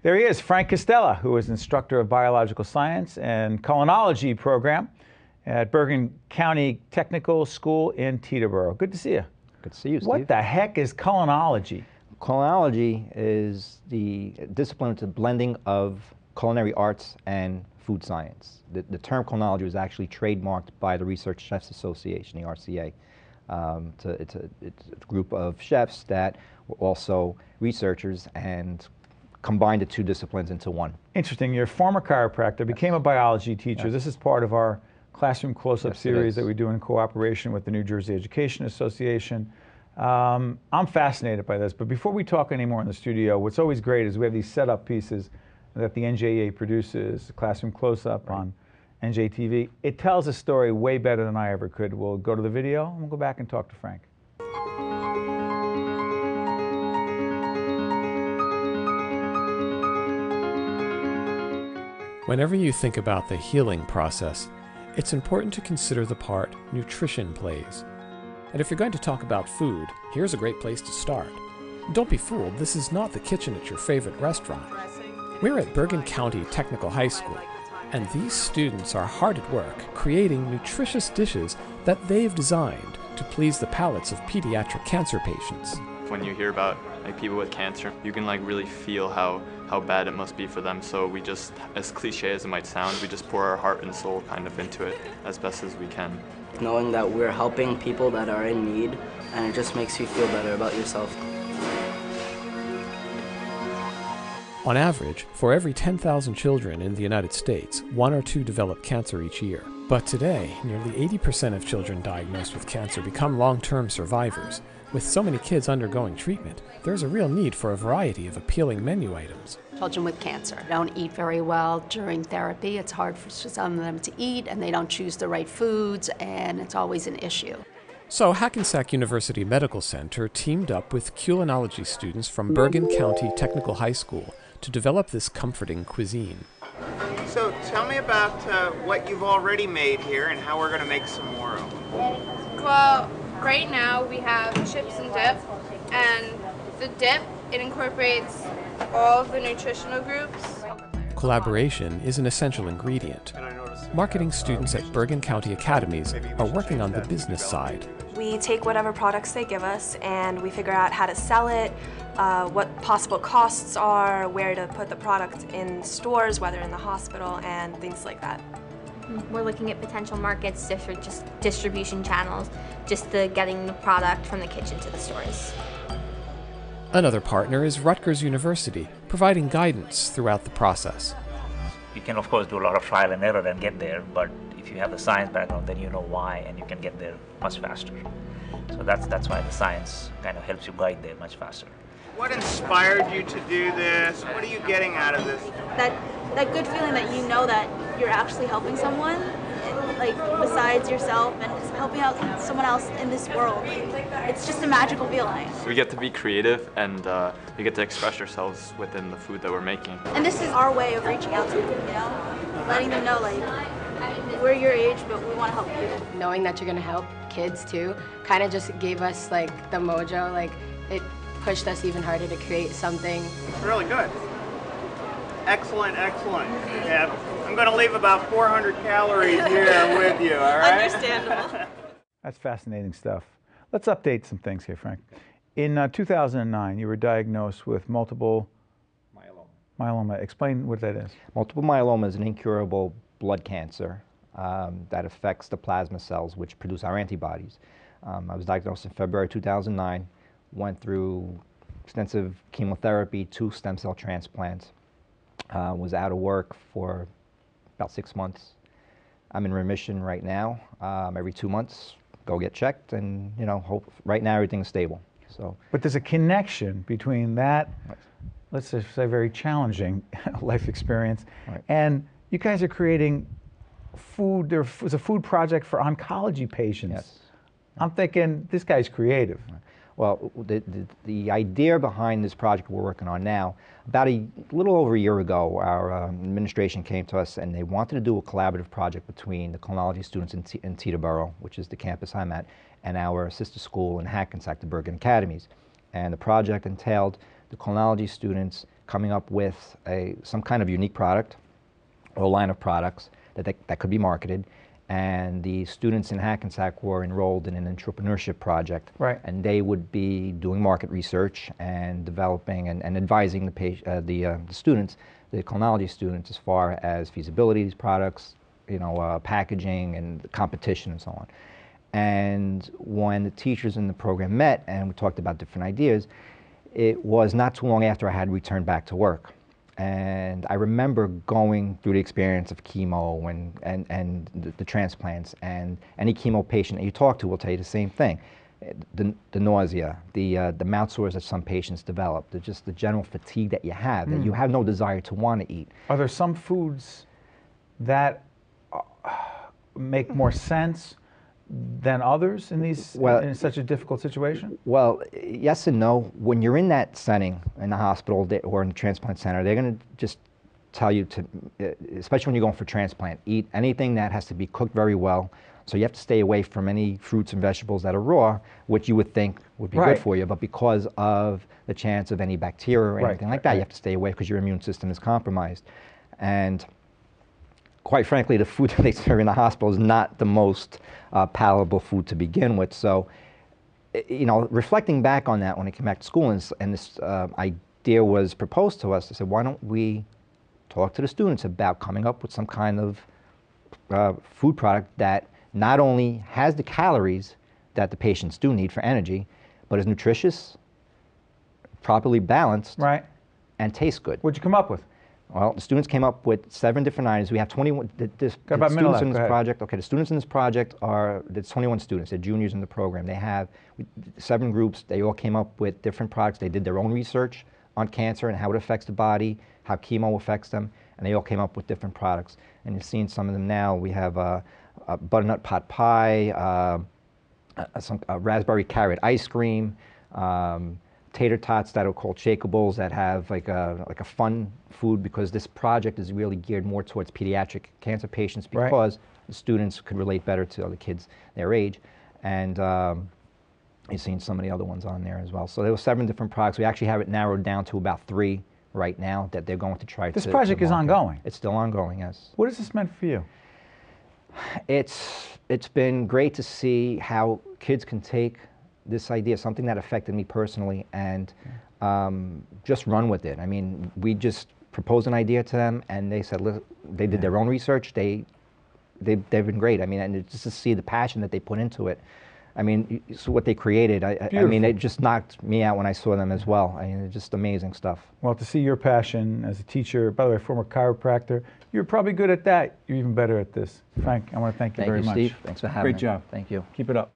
There he is, Frank Castella, who is instructor of biological science and culinology program at Bergen County Technical School in Teterboro. Good to see you. Good to see you, Steve. What the heck is culinology? Culinology is the discipline, it's a blending of culinary arts and food science. The term culinology was actually trademarked by the Research Chefs Association, the RCA. It's a group of chefs that were also researchers and combined the two disciplines into one. Interesting. You're a former chiropractor, became a biology teacher. Yes. This is part of our classroom close-up series that we do in cooperation with the New Jersey Education Association. I'm fascinated by this, but before we talk anymore in the studio, what's always great is we have these setup pieces that the NJEA produces, classroom close-up on NJTV. It tells a story way better than I ever could. We'll go to the video and we'll go back and talk to Frank. Whenever you think about the healing process, it's important to consider the part nutrition plays. And if you're going to talk about food, here's a great place to start. Don't be fooled, this is not the kitchen at your favorite restaurant. We're at Bergen County Technical High School, and these students are hard at work creating nutritious dishes that they've designed to please the palates of pediatric cancer patients. When you hear about people with cancer, you can really feel how bad it must be for them. So we just, as cliche as it might sound, we just pour our heart and soul kind of into it as best as we can. Knowing that we're helping people that are in need, and it just makes you feel better about yourself. On average, for every 10,000 children in the United States, 1 or 2 develop cancer each year. But today, nearly 80% of children diagnosed with cancer become long-term survivors. With so many kids undergoing treatment, there's a real need for a variety of appealing menu items. Children with cancer don't eat very well during therapy. It's hard for some of them to eat, and they don't choose the right foods, and it's always an issue. So Hackensack University Medical Center teamed up with culinology students from Bergen County Technical High School to develop this comforting cuisine. So tell me about what you've already made here and how we're going to make some more of them. Well, right now we have chips and dip, and the dip, it incorporates all of the nutritional groups. Collaboration is an essential ingredient. Marketing students at Bergen County Academies are working on the business side. We take whatever products they give us and we figure out how to sell it, what possible costs are, where to put the product in stores, whether in the hospital, and things like that. We're looking at potential markets, different just distribution channels, just getting the product from the kitchen to the stores. Another partner is Rutgers University, providing guidance throughout the process. You can of course do a lot of trial and error and get there, but if you have the science background, then you know why and you can get there much faster. So that's why the science kind of helps you guide there much faster. What inspired you to do this? What are you getting out of this? That good feeling that you know that you're actually helping someone, like besides yourself, and just helping out someone else in this world. It's just a magical feeling. We get to be creative and we get to express ourselves within the food that we're making. And this is our way of reaching out to them, you know? Letting them know, like, we're your age, but we want to help you. Knowing that you're going to help kids too kind of just gave us the mojo. It pushed us even harder to create something. It's really good. Excellent, excellent. Yeah, I'm going to leave about 400 calories here with you, all right? Understandable. That's fascinating stuff. Let's update some things here, Frank. In 2009, you were diagnosed with multiple myeloma. Explain what that is. Multiple myeloma is an incurable blood cancer that affects the plasma cells which produce our antibodies. I was diagnosed in February 2009, went through extensive chemotherapy, 2 stem cell transplants, was out of work for about 6 months. I'm in remission right now. Every 2 months, go get checked, and hope right now everything's stable. So, but there's a connection between that, let's just say, very challenging life experience, and you guys are creating food. There was a food project for oncology patients. Yes. I'm thinking this guy's creative. Well, the idea behind this project we're working on now, about a little over a year ago, our administration came to us and they wanted to do a collaborative project between the culinology students in Teterboro, which is the campus I'm at, and our sister school in Hackensack, the Bergen Academies. And the project entailed the culinology students coming up with some kind of unique product or line of products that could be marketed. And the students in Hackensack were enrolled in an entrepreneurship project. Right. And they would be doing market research and developing and advising the students, the culinology students, as far as feasibility of these products, packaging and competition and so on. And when the teachers in the program met and we talked about different ideas, it was not too long after I had returned back to work. And I remember going through the experience of chemo and the transplants, and any chemo patient that you talk to will tell you the same thing. The nausea, the mouth sores that some patients develop, just the general fatigue that you have, that you have no desire to want to eat. Are there some foods that make more sense than others in in such a difficult situation? Well, yes and no. When you're in that setting, in the hospital or in the transplant center, they're going to just tell you to, especially when you're going for transplant, eat anything that has to be cooked very well. So you have to stay away from any fruits and vegetables that are raw, which you would think would be good for you, but because of the chance of any bacteria or anything like that, you have to stay away because your immune system is compromised. And quite frankly, the food that they serve in the hospital is not the most palatable food to begin with. So, reflecting back on that when I came back to school and this idea was proposed to us, I said, why don't we talk to the students about coming up with some kind of food product that not only has the calories that the patients do need for energy, but is nutritious, properly balanced, and tastes good. What'd you come up with? Well, the students came up with 7 different items. We have 21 the students in this project. Okay, the students in this project there's 21 students. They're juniors in the program. They have 7 groups. They all came up with different products. They did their own research on cancer and how it affects the body, how chemo affects them, and they all came up with different products. And you've seen some of them now. We have a butternut pot pie, some raspberry carrot ice cream, tater tots that are called shakeables that have like a fun food, because this project is really geared more towards pediatric cancer patients because the students could relate better to other kids their age. And you've seen some of the other ones on there as well. So there were 7 different products. We actually have it narrowed down to about 3 right now that they're going to try This project is ongoing? It's still ongoing, yes. What has this meant for you? It's been great to see how kids can take this idea, something that affected me personally, and just run with it. I mean, we just proposed an idea to them, and they said, they did their own research. They've been great. I mean, and just to see the passion that they put into it. I mean, so what they created, I mean, it just knocked me out when I saw them as well. I mean, it's just amazing stuff. Well, to see your passion as a teacher, by the way, former chiropractor, you're probably good at that. You're even better at this. Frank, I want to thank you very much. Thank you, Steve. Thanks for having me. Great job. Thank you. Keep it up.